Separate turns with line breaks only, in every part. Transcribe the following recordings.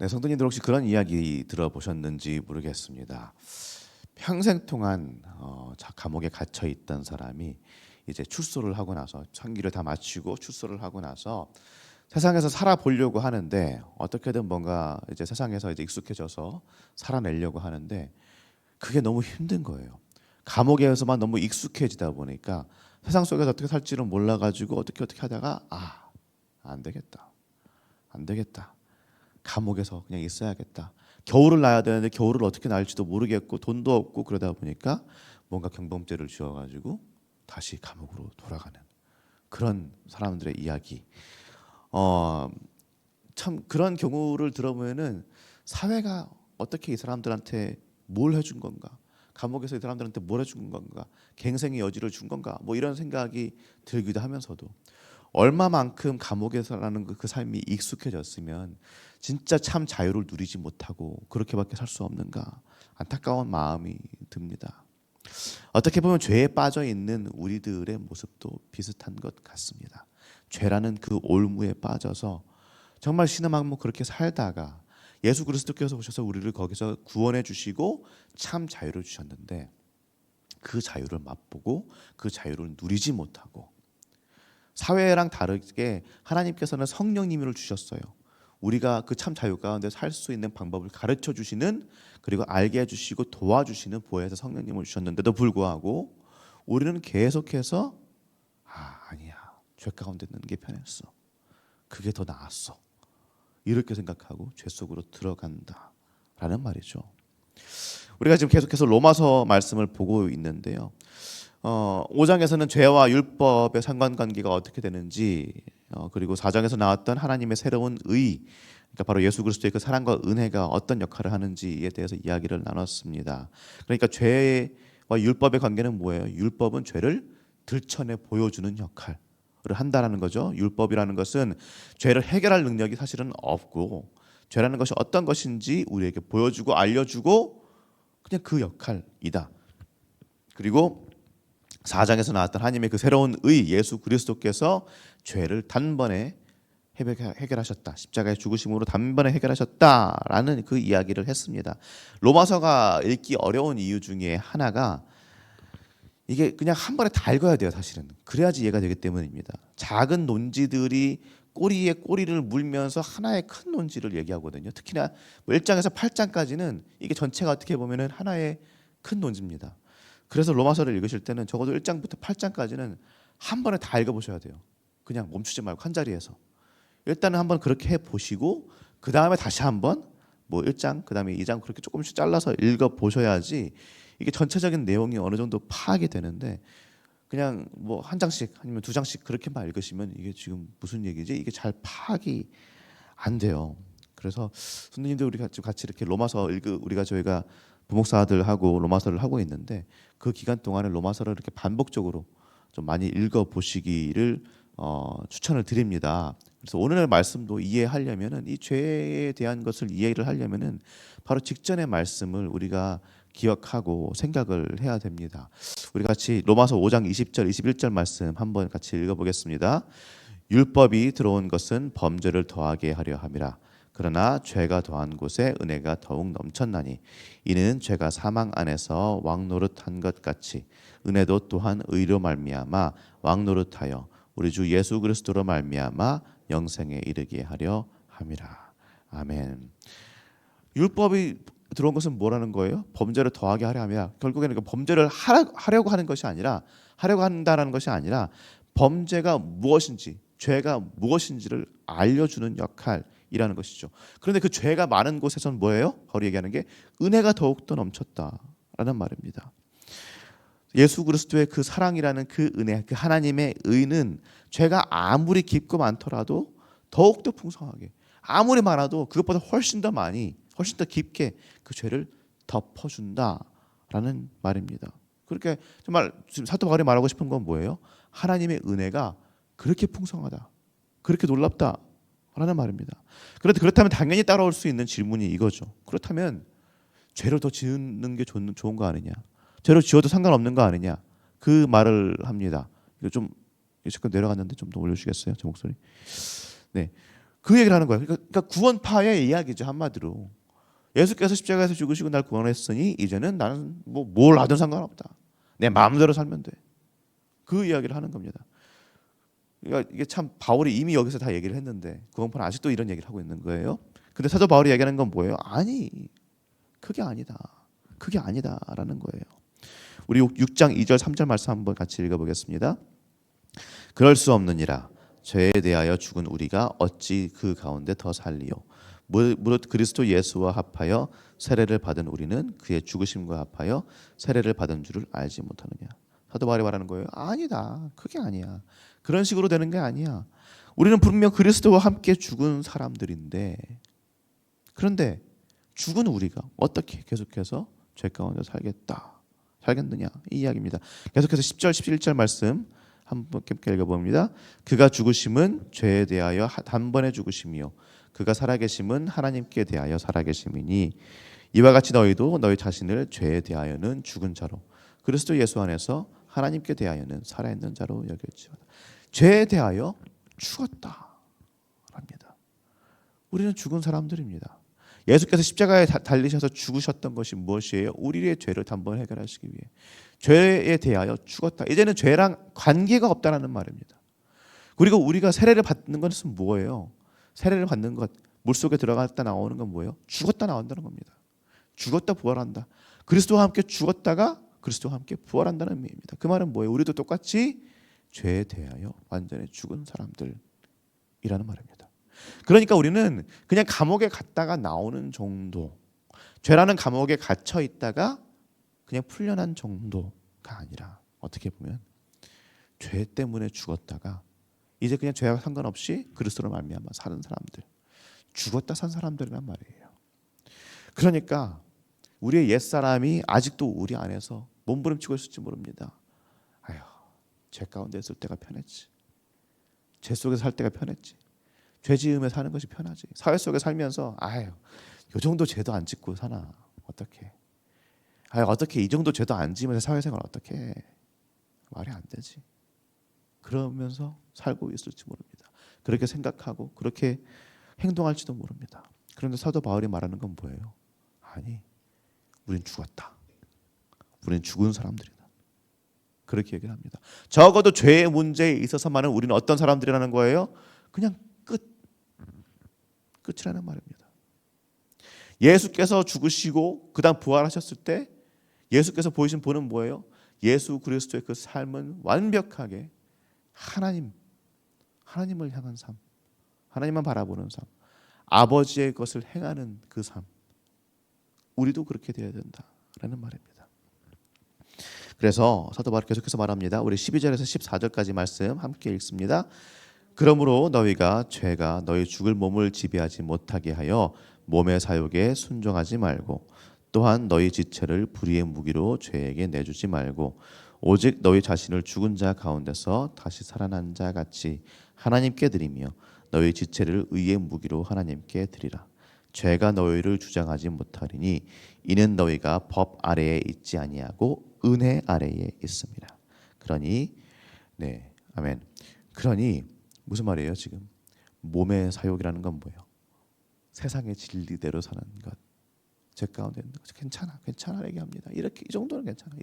네, 성도님들 혹시 그런 이야기 들어보셨는지 모르겠습니다. 평생 동안 감옥에 갇혀 있던 사람이 이제 출소를 하고 나서 상기를 다 마치고 출소를 하고 나서 세상에서 살아보려고 하는데 어떻게든 뭔가 이제 세상에서 이제 익숙해져서 살아내려고 하는데 그게 너무 힘든 거예요. 감옥에서만 너무 익숙해지다 보니까 세상 속에서 어떻게 살지를 몰라가지고 어떻게 하다가 안 되겠다, 안 되겠다. 감옥에서 그냥 있어야겠다. 겨울을 나야 되는데 겨울을 어떻게 날지도 모르겠고 돈도 없고 그러다 보니까 뭔가 경범죄를 지어가지고 다시 감옥으로 돌아가는 그런 사람들의 이야기. 어, 참 그런 경우를 들어보면은 사회가 어떻게 이 사람들한테 뭘 해준 건가? 감옥에서 이 사람들한테 뭘 해준 건가? 갱생의 여지를 준 건가? 뭐 이런 생각이 들기도 하면서도 얼마만큼 감옥에서라는 그 삶이 익숙해졌으면 진짜 참 자유를 누리지 못하고 그렇게밖에 살 수 없는가 안타까운 마음이 듭니다. 어떻게 보면 죄에 빠져 있는 우리들의 모습도 비슷한 것 같습니다. 죄라는 그 올무에 빠져서 정말 신음하고 그렇게 살다가 예수 그리스도께서 오셔서 우리를 거기서 구원해 주시고 참 자유를 주셨는데 그 자유를 맛보고 그 자유를 누리지 못하고 사회랑 다르게 하나님께서는 성령님을 주셨어요. 우리가 그 참 자유 가운데 살 수 있는 방법을 가르쳐 주시는 그리고 알게 해주시고 도와주시는 보혜사 성령님을 주셨는데도 불구하고 우리는 계속해서 아니야 죄 가운데 있는 게 편했어. 그게 더 나았어. 이렇게 생각하고 죄 속으로 들어간다라는 말이죠. 우리가 지금 계속해서 로마서 말씀을 보고 있는데요. 5장에서는 죄와 율법의 상관관계가 어떻게 되는지 그리고 4장에서 나왔던 하나님의 새로운 의 그러니까 바로 예수 그리스도의 그 사랑과 은혜가 어떤 역할을 하는지에 대해서 이야기를 나눴습니다. 그러니까 죄와 율법의 관계는 뭐예요? 율법은 죄를 들춰내 보여주는 역할을 한다라는 거죠. 율법이라는 것은 죄를 해결할 능력이 사실은 없고 죄라는 것이 어떤 것인지 우리에게 보여주고 알려주고 그냥 그 역할이다. 그리고 4장에서 나왔던 하나님의 그 새로운 의 예수 그리스도께서 죄를 단번에 해결하셨다. 십자가의 죽으심으로 단번에 해결하셨다라는 그 이야기를 했습니다. 로마서가 읽기 어려운 이유 중에 하나가 이게 그냥 한 번에 다 읽어야 돼요, 사실은. 그래야지 이해가 되기 때문입니다. 작은 논지들이 꼬리에 꼬리를 물면서 하나의 큰 논지를 얘기하거든요. 특히나 1장에서 8장까지는 이게 전체가 어떻게 보면은 하나의 큰 논지입니다. 그래서 로마서를 읽으실 때는 적어도 1장부터 8장까지는 한 번에 다 읽어보셔야 돼요. 그냥 멈추지 말고 한 자리에서. 일단은 한번 그렇게 해보시고 그 다음에 다시 한번 뭐 1장 그 다음에 2장 그렇게 조금씩 잘라서 읽어보셔야지 이게 전체적인 내용이 어느 정도 파악이 되는데 그냥 뭐 한 장씩 아니면 두 장씩 그렇게만 읽으시면 이게 지금 무슨 얘기지? 이게 잘 파악이 안 돼요. 그래서 선생님들 우리가 같이 이렇게 로마서 우리가 저희가 부목사들하고 로마서를 하고 있는데 그 기간 동안에 로마서를 이렇게 반복적으로 좀 많이 읽어 보시기를 추천을 드립니다. 그래서 오늘의 말씀도 이해하려면은 이 죄에 대한 것을 이해를 하려면은 바로 직전의 말씀을 우리가 기억하고 생각을 해야 됩니다. 우리 같이 로마서 5장 20절 21절 말씀 한번 같이 읽어보겠습니다. 율법이 들어온 것은 범죄를 더하게 하려 함이라. 그러나 죄가 더한 곳에 은혜가 더욱 넘쳤나니 이는 죄가 사망 안에서 왕노릇한 것 같이 은혜도 또한 의로 말미암아 왕노릇하여 우리 주 예수 그리스도로 말미암아 영생에 이르게 하려 함이라. 아멘. 율법이 들어온 것은 뭐라는 거예요? 범죄를 더하게 하려 함이라. 결국에는 범죄를 하려고 하는 것이 아니라 하려고 한다라는 것이 아니라 범죄가 무엇인지 죄가 무엇인지를 알려주는 역할이라는 것이죠. 그런데 그 죄가 많은 곳에서는 뭐예요? 바로 얘기하는 게 은혜가 더욱더 넘쳤다라는 말입니다. 예수 그리스도의 그 사랑이라는 그 은혜, 그 하나님의 의는 죄가 아무리 깊고 많더라도 더욱더 풍성하게 아무리 많아도 그것보다 훨씬 더 많이 훨씬 더 깊게 그 죄를 덮어준다라는 말입니다. 그렇게 정말 지금 사도 바울이 말하고 싶은 건 뭐예요? 하나님의 은혜가 그렇게 풍성하다, 그렇게 놀랍다라는 말입니다. 그런데 그렇다면 당연히 따라올 수 있는 질문이 이거죠. 그렇다면 죄를 더 지는 게 좋은 거 아니냐? 죄를 지어도 상관없는 거 아니냐? 그 말을 합니다. 이거 좀 잠깐 내려갔는데 좀 더 올려주시겠어요? 제 목소리. 네. 그 얘기를 하는 거예요. 그러니까 구원파의 이야기죠, 한마디로. 예수께서 십자가에서 죽으시고 날 구원했으니 이제는 나는 뭐 뭘 하든 상관없다. 내 마음대로 살면 돼. 그 이야기를 하는 겁니다. 그러니까 이게 참 바울이 이미 여기서 다 얘기를 했는데 구원파는 아직도 이런 얘기를 하고 있는 거예요. 근데 사도 바울이 얘기하는 건 뭐예요? 아니, 그게 아니다. 그게 아니다라는 거예요. 우리 6장 2절 3절 말씀 한번 같이 읽어보겠습니다. 그럴 수 없느니라. 죄에 대하여 죽은 우리가 어찌 그 가운데 더 살리요. 무릇 그리스도 예수와 합하여 세례를 받은 우리는 그의 죽으심과 합하여 세례를 받은 줄을 알지 못하느냐. 사도 바울이 말하는 거예요. 아니다. 그게 아니야. 그런 식으로 되는 게 아니야. 우리는 분명 그리스도와 함께 죽은 사람들인데, 그런데 죽은 우리가 어떻게 계속해서 죄 가운데 살겠느냐, 이 이야기입니다. 계속해서 10절 11절 말씀 한번 함께 읽어봅니다. 그가 죽으심은 죄에 대하여 단번에 죽으심이요 그가 살아계심은 하나님께 대하여 살아계심이니 이와 같이 너희도 너희 자신을 죄에 대하여는 죽은 자로 그리스도 예수 안에서 하나님께 대하여는 살아있는 자로 여길지어다. 죄에 대하여 죽었다 합니다. 우리는 죽은 사람들입니다. 예수께서 십자가에 달리셔서 죽으셨던 것이 무엇이에요? 우리의 죄를 단번에 해결하시기 위해 죄에 대하여 죽었다. 이제는 죄랑 관계가 없다는 말입니다. 그리고 우리가 세례를 받는 것은 뭐예요? 세례를 받는 것, 물속에 들어갔다 나오는 건 뭐예요? 죽었다 나온다는 겁니다. 죽었다 부활한다. 그리스도와 함께 죽었다가 그리스도와 함께 부활한다는 의미입니다. 그 말은 뭐예요? 우리도 똑같이 죄에 대하여 완전히 죽은 사람들이라는 말입니다. 그러니까 우리는 그냥 감옥에 갔다가 나오는 정도, 죄라는 감옥에 갇혀 있다가 그냥 풀려난 정도가 아니라 어떻게 보면 죄 때문에 죽었다가 이제 그냥 죄와 상관없이 그리스도로 말미암아 사는 사람들, 죽었다 산 사람들이란 말이에요. 그러니까 우리의 옛사람이 아직도 우리 안에서 몸부림치고 있을지 모릅니다. 아휴, 죄 가운데 있을 때가 편했지. 죄 속에서 살 때가 편했지. 죄 지으며 사는 것이 편하지. 사회 속에 살면서 아휴, 요 정도 죄도 안 짓고 사나. 어떻게? 아휴, 어떻게 이 정도 죄도 안 지으면서 사회생활 어떻게 해? 말이 안 되지. 그러면서 살고 있을지 모릅니다. 그렇게 생각하고 그렇게 행동할지도 모릅니다. 그런데 사도 바울이 말하는 건 뭐예요? 아니, 우린 죽었다. 우린 죽은 사람들이다. 그렇게 얘기를 합니다. 적어도 죄의 문제에 있어서만은 우리는 어떤 사람들이라는 거예요? 그냥 끝이라는 말입니다. 예수께서 죽으시고 그 다음 부활하셨을 때 예수께서 보이신 본은 뭐예요? 예수 그리스도의 그 삶은 완벽하게 하나님을 향한 삶, 하나님만 바라보는 삶, 아버지의 것을 행하는 그 삶. 우리도 그렇게 되어야 된다라는 말입니다. 그래서 사도 바울이 계속해서 말합니다. 우리 12절에서 14절까지 말씀 함께 읽습니다. 그러므로 너희가 죄가 너희 죽을 몸을 지배하지 못하게 하여 몸의 사욕에 순종하지 말고 또한 너희 지체를 불의의 무기로 죄에게 내주지 말고 오직 너희 자신을 죽은 자 가운데서 다시 살아난 자 같이 하나님께 드리며 너희 지체를 의의 무기로 하나님께 드리라. 죄가 너희를 주장하지 못하리니 이는 너희가 법 아래에 있지 아니하고 은혜 아래에 있습니다. 그러니 네, 아멘. 그러니 무슨 말이에요 지금? 몸의 사욕이라는 건 뭐예요? 세상의 진리대로 사는 것, 죄 가운데 있는 것. 괜찮아 얘기합니다. 이렇게 이 정도는 괜찮아.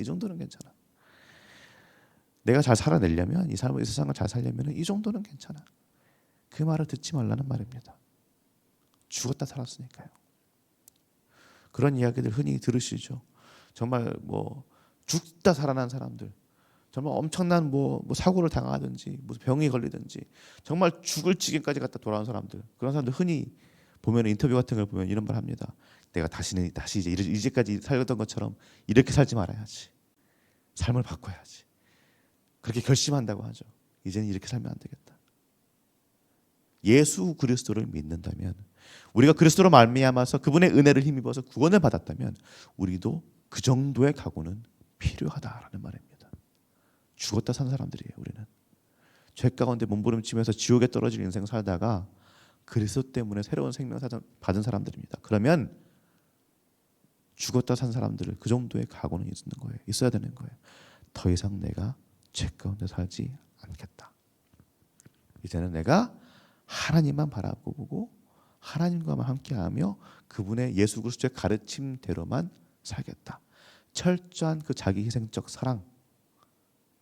내가 잘 살아내려면 이 세상을 잘 살려면 이 정도는 괜찮아. 그 말을 듣지 말라는 말입니다. 죽었다 살았으니까요. 그런 이야기들 흔히 들으시죠. 정말 뭐 죽다 살아난 사람들, 정말 엄청난 뭐 사고를 당하든지 무슨 병이 걸리든지 정말 죽을 지경까지 갔다 돌아온 사람들, 그런 사람들 흔히 보면 인터뷰 같은 걸 보면 이런 말 합니다. 내가 다시 이제까지 살던 것처럼 이렇게 살지 말아야지. 삶을 바꿔야지. 그렇게 결심한다고 하죠. 이제는 이렇게 살면 안 되겠다. 예수 그리스도를 믿는다면, 우리가 그리스도로 말미암아서 그분의 은혜를 힘입어서 구원을 받았다면 우리도 그 정도의 각오는 필요하다라는 말입니다. 죽었다 산 사람들이에요. 우리는 죄 가운데 몸부림치면서 지옥에 떨어질 인생 살다가 그리스도 때문에 새로운 생명 받은 사람들입니다. 그러면 죽었다 산 사람들을 그 정도의 각오는 있어야 되는 거예요. 더 이상 내가 죄 가운데 살지 않겠다. 이제는 내가 하나님만 바라보고 하나님과만 함께하며 그분의 예수 그리스도의 가르침대로만 살겠다. 철저한 그 자기 희생적 사랑,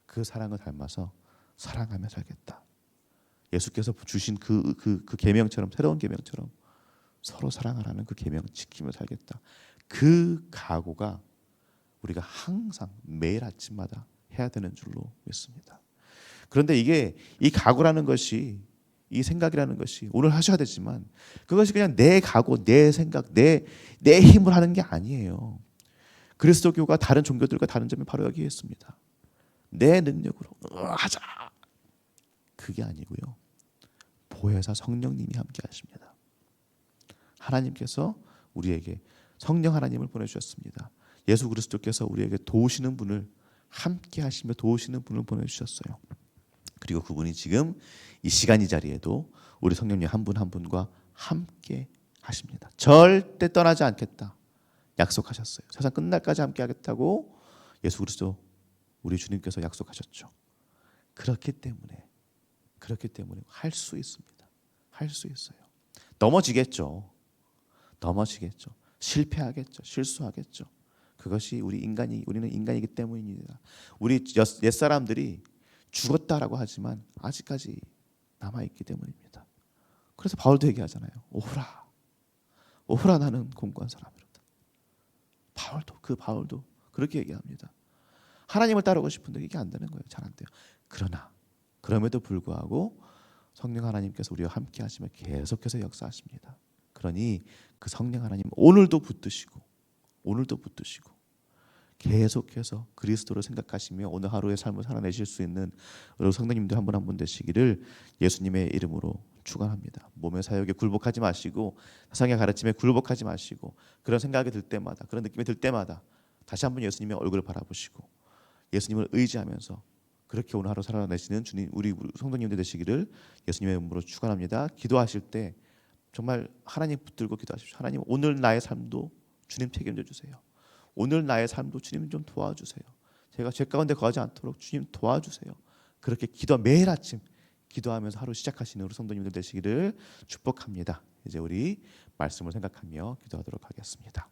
그 사랑을 닮아서 사랑하며 살겠다. 예수께서 주신 그 계명처럼, 새로운 계명처럼 서로 사랑하라는 그 계명 지키며 살겠다. 그 각오가 우리가 항상 매일 아침마다 해야 되는 줄로 믿습니다. 그런데 이 각오라는 것이, 이 생각이라는 것이 오늘 하셔야 되지만 그것이 그냥 내 각오, 내 생각, 내 힘을 하는 게 아니에요. 그리스도교가 다른 종교들과 다른 점이 바로 여기에 있습니다. 내 능력으로 하자, 그게 아니고요. 보혜사 성령님이 함께 하십니다. 하나님께서 우리에게 성령 하나님을 보내주셨습니다. 예수 그리스도께서 우리에게 도우시는 분을, 함께 하시며 도우시는 분을 보내주셨어요. 그리고 그분이 지금 이 시간 이 자리에도 우리 성령님 한 분 한 분과 함께 하십니다. 절대 떠나지 않겠다 약속하셨어요. 세상 끝날까지 함께 하겠다고 예수 그리스도 우리 주님께서 약속하셨죠. 그렇기 때문에 할 수 있습니다. 할 수 있어요. 넘어지겠죠. 실패하겠죠. 실수하겠죠. 그것이 우리는 인간이기 때문입니다. 우리 옛사람들이 죽었다라고 하지만 아직까지 남아있기 때문입니다. 그래서 바울도 얘기하잖아요. 오호라 나는 공고한 사람이로다. 바울도 그렇게 얘기합니다. 하나님을 따르고 싶은데 이게 안 되는 거예요. 잘 안 돼요. 그럼에도 불구하고 성령 하나님께서 우리와 함께 하시며 계속해서 역사하십니다. 그러니 그 성령 하나님 오늘도 붙드시고 계속해서 그리스도를 생각하시며 오늘 하루의 삶을 살아내실 수 있는 여러분 성도님들 한 분 한 분 되시기를 예수님의 이름으로 축원합니다. 몸의 사역에 굴복하지 마시고 세상의 가르침에 굴복하지 마시고 그런 생각이 들 때마다, 그런 느낌이 들 때마다 다시 한번 예수님의 얼굴을 바라보시고 예수님을 의지하면서 그렇게 오늘 하루 살아내시는 주님, 우리 성도님들 되시기를 예수님의 이름으로 축원합니다. 기도하실 때 정말 하나님 붙들고 기도하십시오. 하나님, 오늘 나의 삶도 주님 책임져 주세요. 오늘 나의 삶도 주님 좀 도와주세요. 제가 죄 가운데 거하지 않도록 주님 도와주세요. 그렇게 매일 아침 기도하면서 하루 시작하시는 우리 성도님들 되시기를 축복합니다. 이제 우리 말씀을 생각하며 기도하도록 하겠습니다.